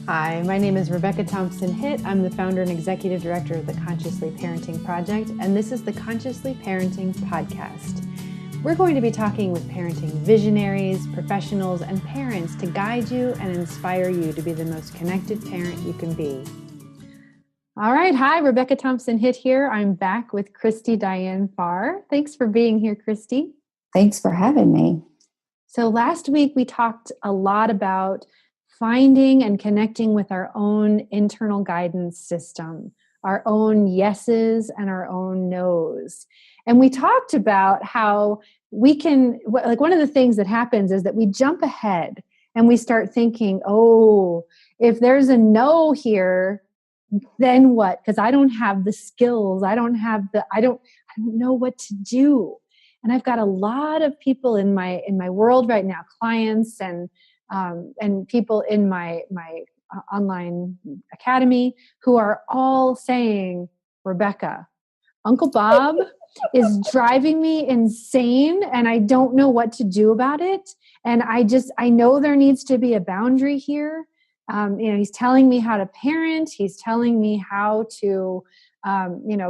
Hi, my name is Rebecca Thompson Hitt. I'm the founder and executive director of the Consciously Parenting Project, and this is the Consciously Parenting Podcast. We're going to be talking with parenting visionaries, professionals, and parents to guide you and inspire you to be the most connected parent you can be. All right. Hi, Rebecca Thompson Hitt here. I'm back with Christy Farr. Thanks for being here, Christy. Thanks for having me. So last week we talked a lot about finding and connecting with our own internal guidance system, our own yeses and our own nos. And we talked about how we can, like one of the things that happens is that we jump ahead and we start thinking, oh, if there's a no here, then what? Because I don't have the skills. I don't know what to do. And I've got a lot of people in my world right now, clients and people in my online academy who are all saying, Rebecca, Uncle Bob is driving me insane and I don't know what to do about it. And I know there needs to be a boundary here. He's telling me how to parent. He's telling me how to,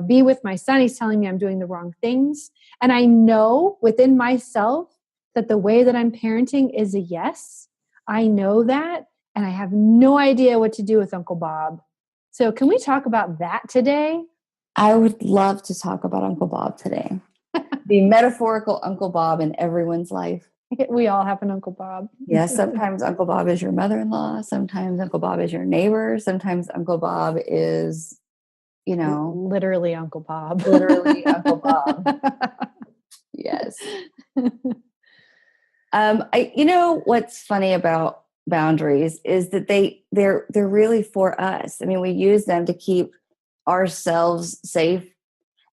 be with my son. He's telling me I'm doing the wrong things. And I know within myself that the way that I'm parenting is a yes. I know that, and I have no idea what to do with Uncle Bob. So can we talk about that today? I would love to talk about Uncle Bob today. The metaphorical Uncle Bob in everyone's life. We all have an Uncle Bob. Yes, sometimes Uncle Bob is your mother-in-law. Sometimes Uncle Bob is your neighbor. Sometimes Uncle Bob is, literally Uncle Bob. Literally Uncle Bob. Yes. What's funny about boundaries is that they're really for us. I mean, we use them to keep ourselves safe.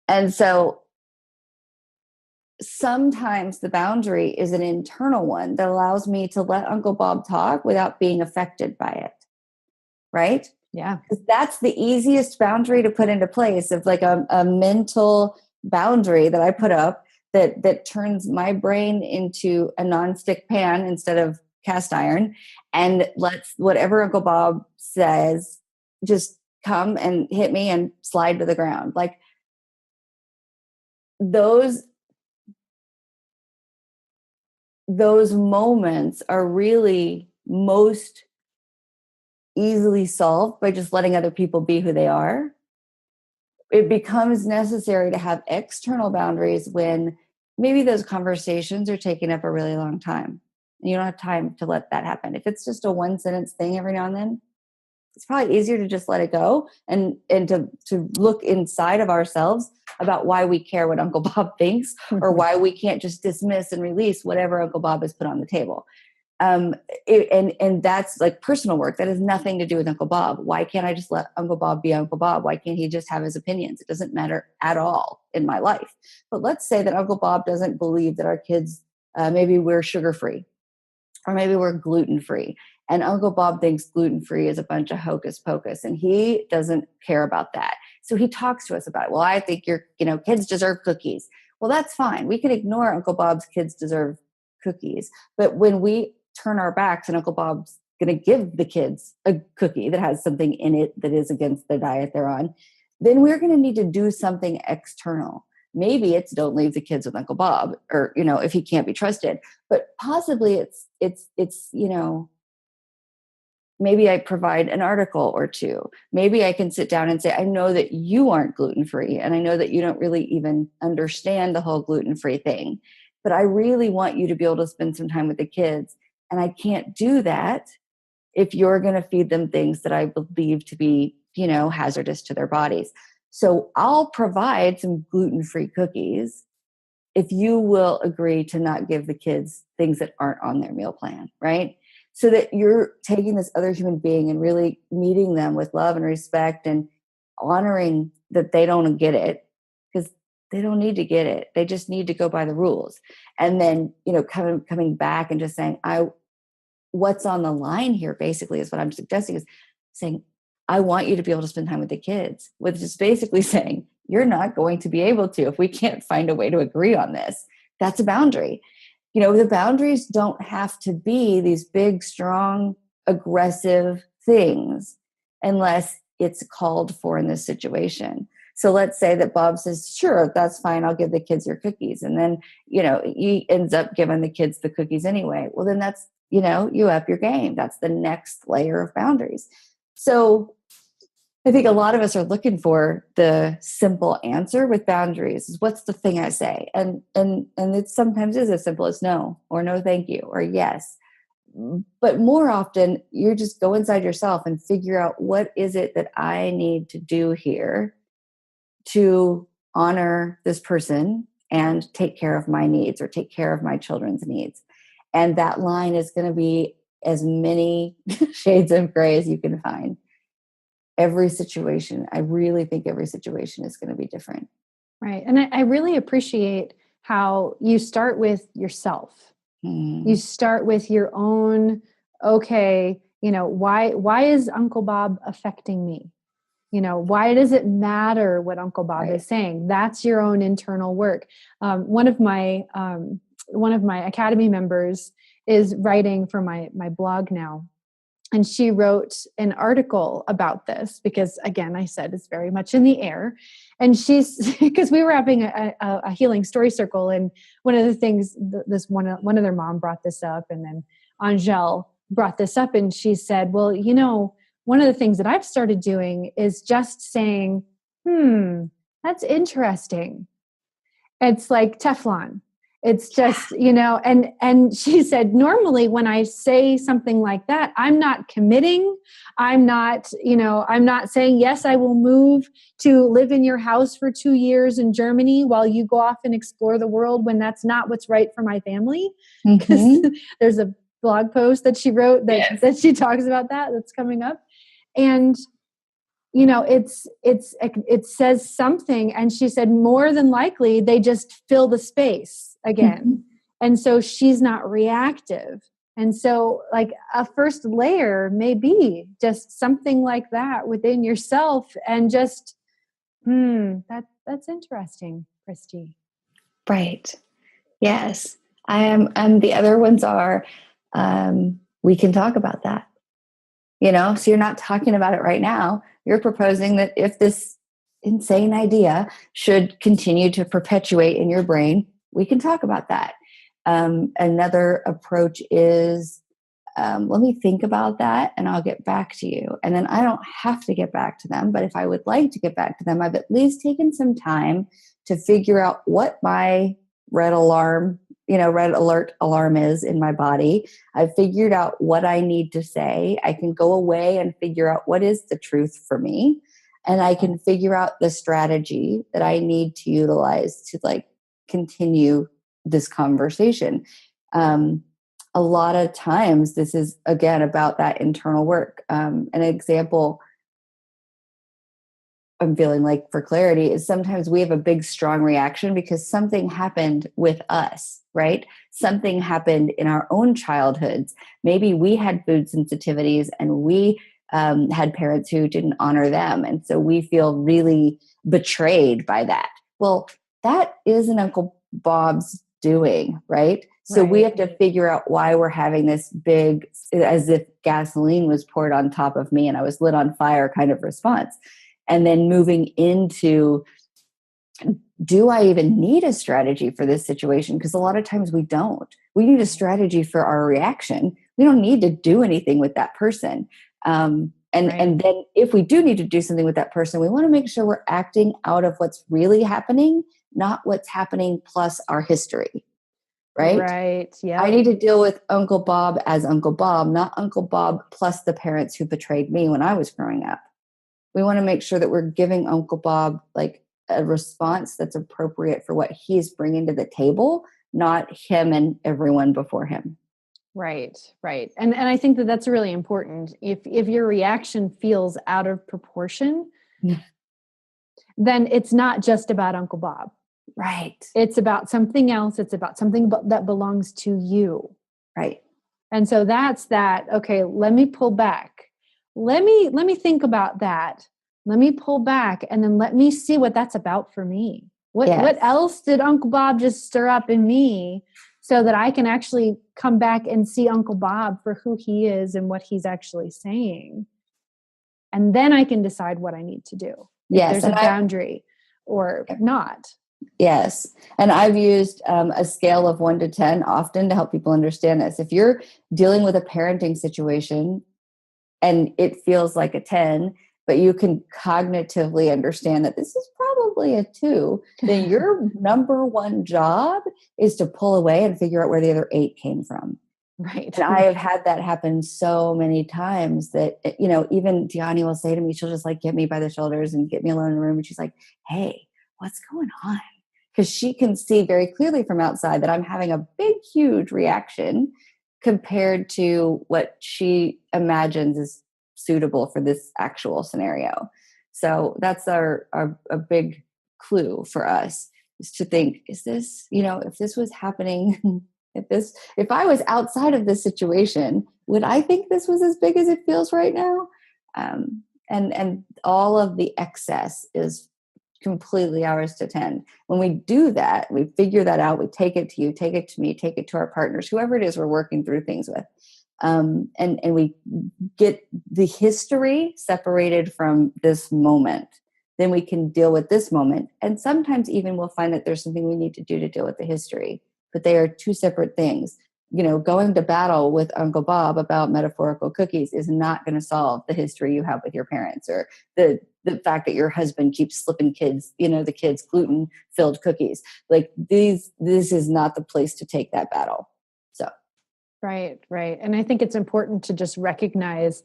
And so sometimes the boundary is an internal one that allows me to let Uncle Bob talk without being affected by it. Right? Yeah. Because that's the easiest boundary to put into place, of like a mental boundary that I put up that turns my brain into a nonstick pan instead of cast iron, and lets whatever Uncle Bob says just come and hit me and slide to the ground. Like those moments are really most easily solved by just letting other people be who they are. It becomes necessary to have external boundaries when maybe those conversations are taking up a really long time. And you don't have time to let that happen. If it's just a one sentence thing every now and then, it's probably easier to just let it go and to look inside of ourselves about why we care what Uncle Bob thinks, or why we can't just dismiss and release whatever Uncle Bob has put on the table. And that's like personal work. That has nothing to do with Uncle Bob. Why can't I just let Uncle Bob be Uncle Bob? Why can't he just have his opinions? It doesn't matter at all in my life. But let's say that Uncle Bob doesn't believe that our kids, maybe we're sugar-free, or maybe we're gluten-free. And Uncle Bob thinks gluten-free is a bunch of hocus pocus, and he doesn't care about that. So he talks to us about it. Well, I think your kids deserve cookies. Well, that's fine. We can ignore Uncle Bob's kids deserve cookies. But when we turn our backs and Uncle Bob's going to give the kids a cookie that has something in it that is against the diet they're on, then we're going to need to do something external. Maybe it's don't leave the kids with Uncle Bob, or, if he can't be trusted, but possibly it's maybe I provide an article or two. Maybe I can sit down and say, I know that you aren't gluten-free, and I know that you don't really even understand the whole gluten-free thing, but I really want you to be able to spend some time with the kids. And I can't do that if you're going to feed them things that I believe to be, hazardous to their bodies. So I'll provide some gluten-free cookies if you will agree to not give the kids things that aren't on their meal plan, right? So that you're taking this other human being and really meeting them with love and respect and honoring that they don't get it, because they don't need to get it. They just need to go by the rules. And then, coming back and just saying, what's on the line here basically is what I'm suggesting, is saying, I want you to be able to spend time with the kids, with just basically saying, you're not going to be able to if we can't find a way to agree on this. That's a boundary. The boundaries don't have to be these big, strong, aggressive things unless it's called for in this situation. So let's say that Bob says, sure, that's fine. I'll give the kids your cookies. And then, he ends up giving the kids the cookies anyway. Well, then that's, you up your game. That's the next layer of boundaries. So I think a lot of us are looking for the simple answer with boundaries. Is what's the thing I say? And it sometimes is as simple as no, or no, thank you, or yes. But more often, you just go inside yourself and figure out what is it that I need to do here to honor this person and take care of my needs or take care of my children's needs. And that line is going to be as many shades of gray as you can find. Every situation, I really think every situation is going to be different. Right. And I really appreciate how you start with yourself. You start with your own, okay, why is Uncle Bob affecting me? Why does it matter what Uncle Bob is saying? That's your own internal work. One of my Academy members is writing for my blog now. And she wrote an article about this because, again, I said it's very much in the air. And because we were having a healing story circle, and one of the things, one of their mom brought this up, and then Angèle brought this up, and she said, well, one of the things that I've started doing is just saying, that's interesting. It's like Teflon. It's just, and she said, normally when I say something like that, I'm not committing. I'm not saying, yes, I will move to live in your house for 2 years in Germany while you go off and explore the world, when that's not what's right for my family. Because there's a blog post that she wrote that she talks about that's coming up. And it says something, and she said more than likely they just fill the space again. And so she's not reactive. And so like a first layer may be just something like that within yourself, and just that's interesting, Christy. Right. Yes. I am. And the other ones are, we can talk about that. So you're not talking about it right now. You're proposing that if this insane idea should continue to perpetuate in your brain, we can talk about that. Another approach is, let me think about that and I'll get back to you. And then I don't have to get back to them, but if I would like to get back to them, I've at least taken some time to figure out what my red alert alarm is in my body. I've figured out what I need to say. I can go away and figure out what is the truth for me. And I can figure out the strategy that I need to utilize to continue this conversation. A lot of times this is, again, about that internal work. An example I'm feeling like for clarity is sometimes we have a big, strong reaction because something happened with us, right? Something happened in our own childhoods. Maybe we had food sensitivities and we had parents who didn't honor them. And so we feel really betrayed by that. Well, that isn't Uncle Bob's doing, right? So we have to figure out why we're having this big, as if gasoline was poured on top of me and I was lit on fire kind of response. And then moving into, do I even need a strategy for this situation? Because a lot of times we don't. We need a strategy for our reaction. We don't need to do anything with that person. And then if we do need to do something with that person, we want to make sure we're acting out of what's really happening, not what's happening plus our history. Right? Right. Yeah. I need to deal with Uncle Bob as Uncle Bob, not Uncle Bob plus the parents who betrayed me when I was growing up. We want to make sure that we're giving Uncle Bob a response that's appropriate for what he's bringing to the table, not him and everyone before him. Right. And I think that that's really important. If your reaction feels out of proportion, then it's not just about Uncle Bob. Right. It's about something else. It's about something that belongs to you. Right. And so that's that. Okay, let me pull back. Let me think about that. Let me pull back, and then let me see what that's about for me. What else did Uncle Bob just stir up in me so that I can actually come back and see Uncle Bob for who he is and what he's actually saying? And then I can decide what I need to do. If there's a boundary or not. Yes. And I've used a scale of 1 to 10 often to help people understand this. If you're dealing with a parenting situation and it feels like a 10, but you can cognitively understand that this is probably a 2, then your number one job is to pull away and figure out where the other 8 came from. Right. And I have had that happen so many times that, even Diani will say to me, she'll just like get me by the shoulders and get me alone in the room. And she's like, hey, what's going on? Because she can see very clearly from outside that I'm having a big, huge reaction compared to what she imagines is suitable for this actual scenario. So that's a big clue for us, is to think, is this, if this was happening, if I was outside of this situation, would I think this was as big as it feels right now? And all of the excess is completely ours to tend. When we do that, we figure that out, we take it to you, take it to me, take it to our partners, whoever it is we're working through things with. And we get the history separated from this moment, then we can deal with this moment. And sometimes even we'll find that there's something we need to do to deal with the history, but they are two separate things. Going to battle with Uncle Bob about metaphorical cookies is not going to solve the history you have with your parents, or the fact that your husband keeps slipping the kids gluten-filled cookies. Like this is not the place to take that battle. So. Right. And I think it's important to just recognize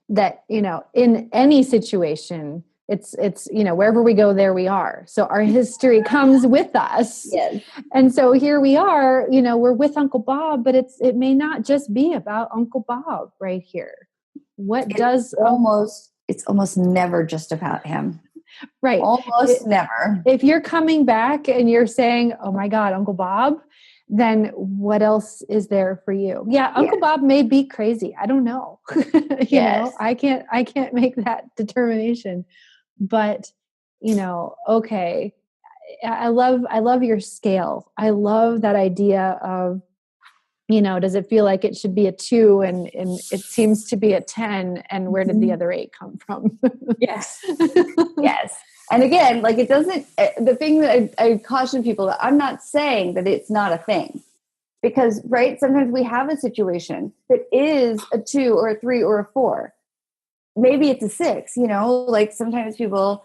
that, in any situation, it's wherever we go, there we are. So our history comes with us. Yes. And so here we are, we're with Uncle Bob, but it may not just be about Uncle Bob right here. It's almost never just about him. Right. Almost never. If you're coming back and you're saying, oh my God, Uncle Bob, then what else is there for you? Yeah, Uncle Bob may be crazy. I don't know. I can't make that determination. But, okay. I love your scale. I love that idea of, does it feel like it should be a 2 and it seems to be a 10, and where did the other 8 come from? Yes. Yes. And again, like, it doesn't, the thing that I caution people that I'm not saying that it's not a thing, because, right, sometimes we have a situation that is a 2 or a 3 or a 4. Maybe it's a 6, like sometimes people,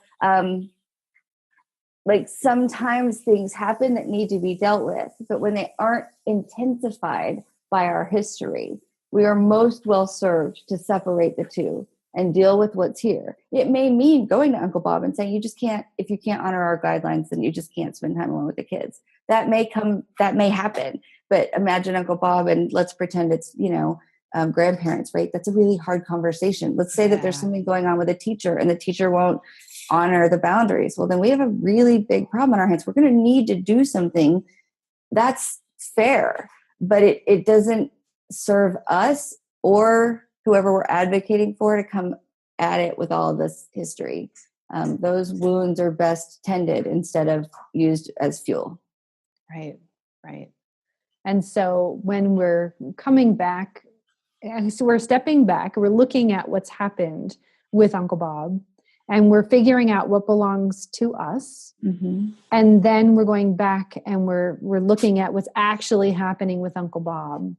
sometimes things happen that need to be dealt with, but when they aren't intensified by our history, we are most well served to separate the two and deal with what's here. It may mean going to Uncle Bob and saying, if you can't honor our guidelines, then you just can't spend time alone with the kids. That may happen. But imagine Uncle Bob, and let's pretend it's, grandparents, right? That's a really hard conversation. Let's say that there's something going on with a teacher and the teacher won't honor the boundaries. Well, then we have a really big problem on our hands. We're going to need to do something that's fair, but it doesn't serve us or whoever we're advocating for to come at it with all of this history. Those wounds are best tended instead of used as fuel. Right. And so when we're coming back, so we're stepping back, we're looking at what's happened with Uncle Bob, and we're figuring out what belongs to us. Mm-hmm. And then we're going back and we're looking at what's actually happening with Uncle Bob.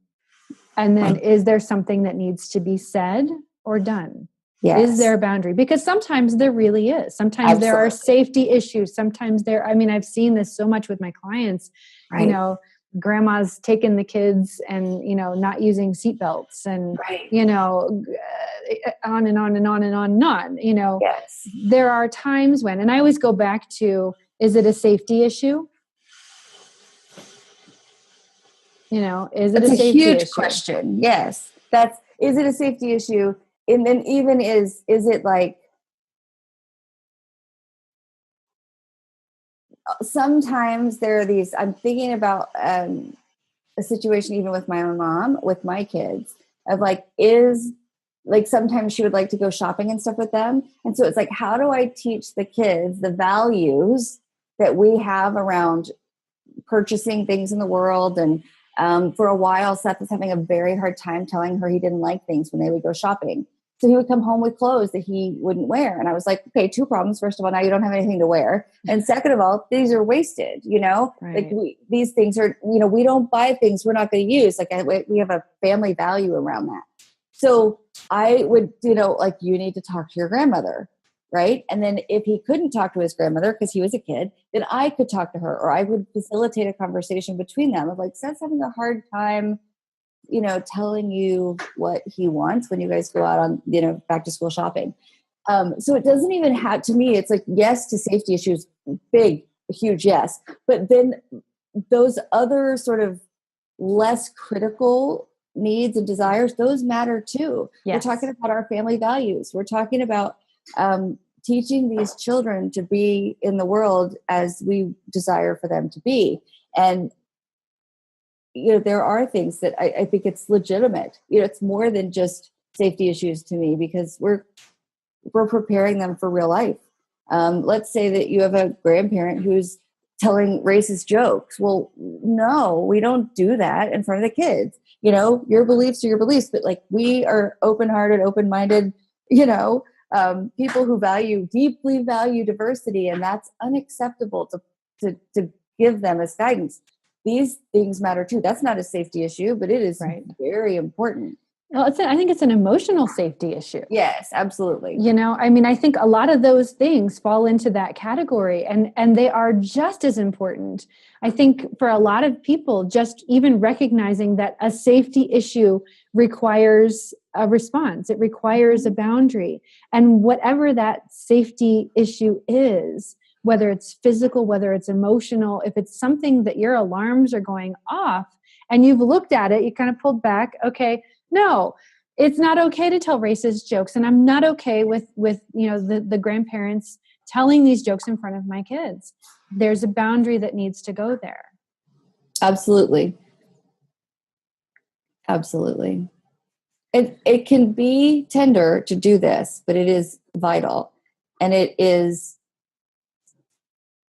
And then is there something that needs to be said or done? Yes. Is there a boundary? Because sometimes there really is. Sometimes Absolutely. There are safety issues. Sometimes I've seen this so much with my clients, right. Grandma's taking the kids and, not using seatbelts and, right. On and on and on and on and on, Yes. There are times when, and I always go back to, is it a safety issue? Is it a safety huge issue? Question. Yes. Is it a safety issue? And then even is it like, sometimes there are these, I'm thinking about a situation even with my own mom, with my kids, of sometimes she would like to go shopping and stuff with them. And so it's like, how do I teach the kids the values that we have around purchasing things in the world? And for a while, Seth was having a very hard time telling her he didn't like things when they would go shopping. So he would come home with clothes that he wouldn't wear. And I was like, okay, two problems. First of all, now you don't have anything to wear. And second of all, these are wasted, Right. like these things are, we don't buy things we're not going to use. Like we have a family value around that. So I would, like, you need to talk to your grandmother. Right. And then if he couldn't talk to his grandmother because he was a kid, then I could talk to her, or I would facilitate a conversation between them of like, Seth's having a hard time telling you what he wants when you guys go out on, back to school shopping. So it doesn't even have, to me, it's like, yes to safety issues, big, huge yes. But then those other sort of less critical needs and desires, those matter too. Yes. We're talking about our family values. We're talking about teaching these children to be in the world as we desire for them to be. And there are things that I think it's legitimate. It's more than just safety issues to me, because we're preparing them for real life. Let's say that you have a grandparent who's telling racist jokes. Well, no, we don't do that in front of the kids. Your beliefs are your beliefs, but like, we are open-hearted, open-minded, people who deeply value diversity, and that's unacceptable to give them as guidance. These things matter too. That's not a safety issue, but it is very important. Well, I think it's an emotional safety issue. Yes, absolutely. I think a lot of those things fall into that category, and they are just as important. I think for a lot of people, just even recognizing that a safety issue requires a response, it requires a boundary. And whatever that safety issue is, whether it's physical, whether it's emotional, if it's something that your alarms are going off and you've looked at it, you kind of pulled back, okay, no, it's not okay to tell racist jokes. And I'm not okay with the grandparents telling these jokes in front of my kids. There's a boundary that needs to go there. Absolutely. Absolutely. It can be tender to do this, but it is vital. And it is,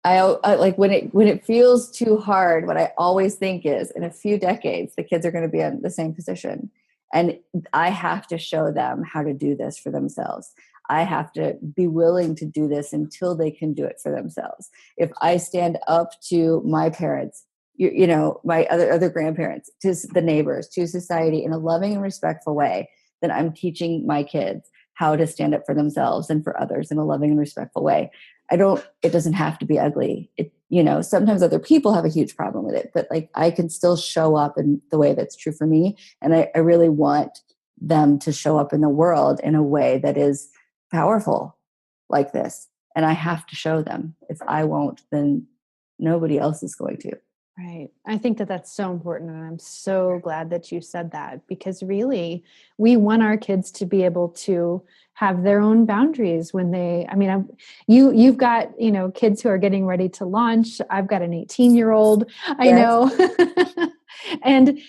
I like when it feels too hard, what I always think is, in a few decades, the kids are going to be in the same position. And I have to show them how to do this for themselves. I have to be willing to do this until they can do it for themselves. If I stand up to my parents, my other grandparents, to the neighbors, to society in a loving and respectful way, then I'm teaching my kids how to stand up for themselves and for others in a loving and respectful way. It doesn't have to be ugly. Sometimes other people have a huge problem with it, but like, I can still show up in the way that's true for me. And I really want them to show up in the world in a way that is powerful like this. And I have to show them. If I won't, then nobody else is going to. Right. I think that that's so important. And I'm so glad that you said that, because really we want our kids to be able to have their own boundaries when you've got, kids who are getting ready to launch. I've got an 18-year-old, I know. and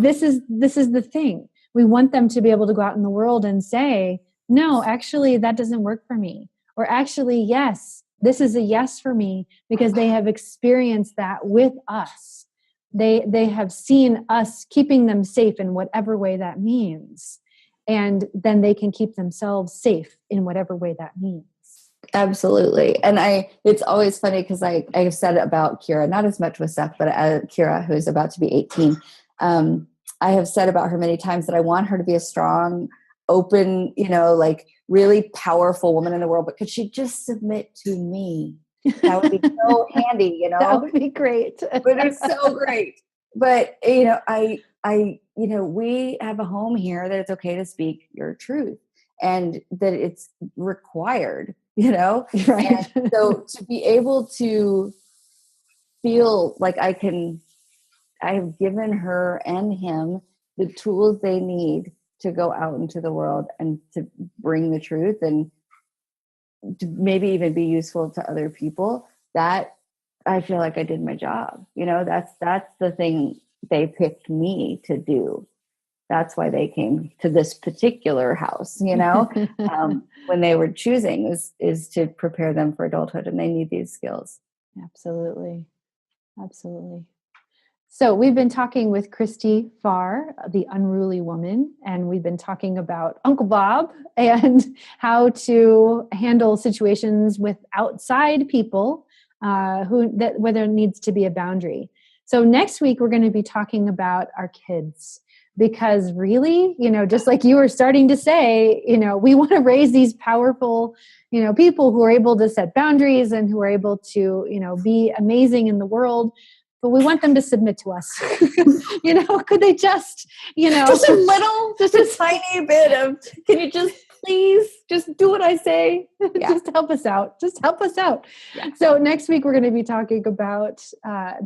this is the thing. We want them to be able to go out in the world and say, no, actually, that doesn't work for me. Or actually, yes, this is a yes for me, because they have experienced that with us. They have seen us keeping them safe in whatever way that means. And then they can keep themselves safe in whatever way that means. Absolutely. And it's always funny because I've said it about Kira, not as much with Seth, but Kira, who's about to be 18. I have said about her many times that I want her to be a strong, open, like really powerful woman in the world, but could she just submit to me? That would be so handy, That would be great. It would be so great. But, we have a home here that it's okay to speak your truth, and that it's required, Right. And so to be able to feel like I have given her and him the tools they need to go out into the world and to bring the truth and to maybe even be useful to other people, that I feel like I did my job. That's the thing they picked me to do. That's why they came to this particular house, when they were choosing is to prepare them for adulthood, and they need these skills. Absolutely. Absolutely. So we've been talking with Christy Farr, the unruly woman, and we've been talking about Uncle Bob and how to handle situations with outside people where there needs to be a boundary. So next week, we're going to be talking about our kids. Because really, just like you were starting to say, we want to raise these powerful, people who are able to set boundaries and who are able to, be amazing in the world. But we want them to submit to us. Could they just, just a tiny bit of, can you just please just do what I say? Yeah. Just help us out. Yeah. So next week, we're going to be talking about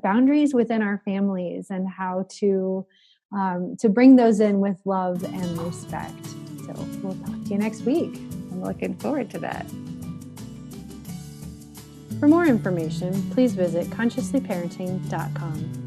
boundaries within our families and how to bring those in with love and respect. So we'll talk to you next week. I'm looking forward to that. For more information, please visit consciouslyparenting.com.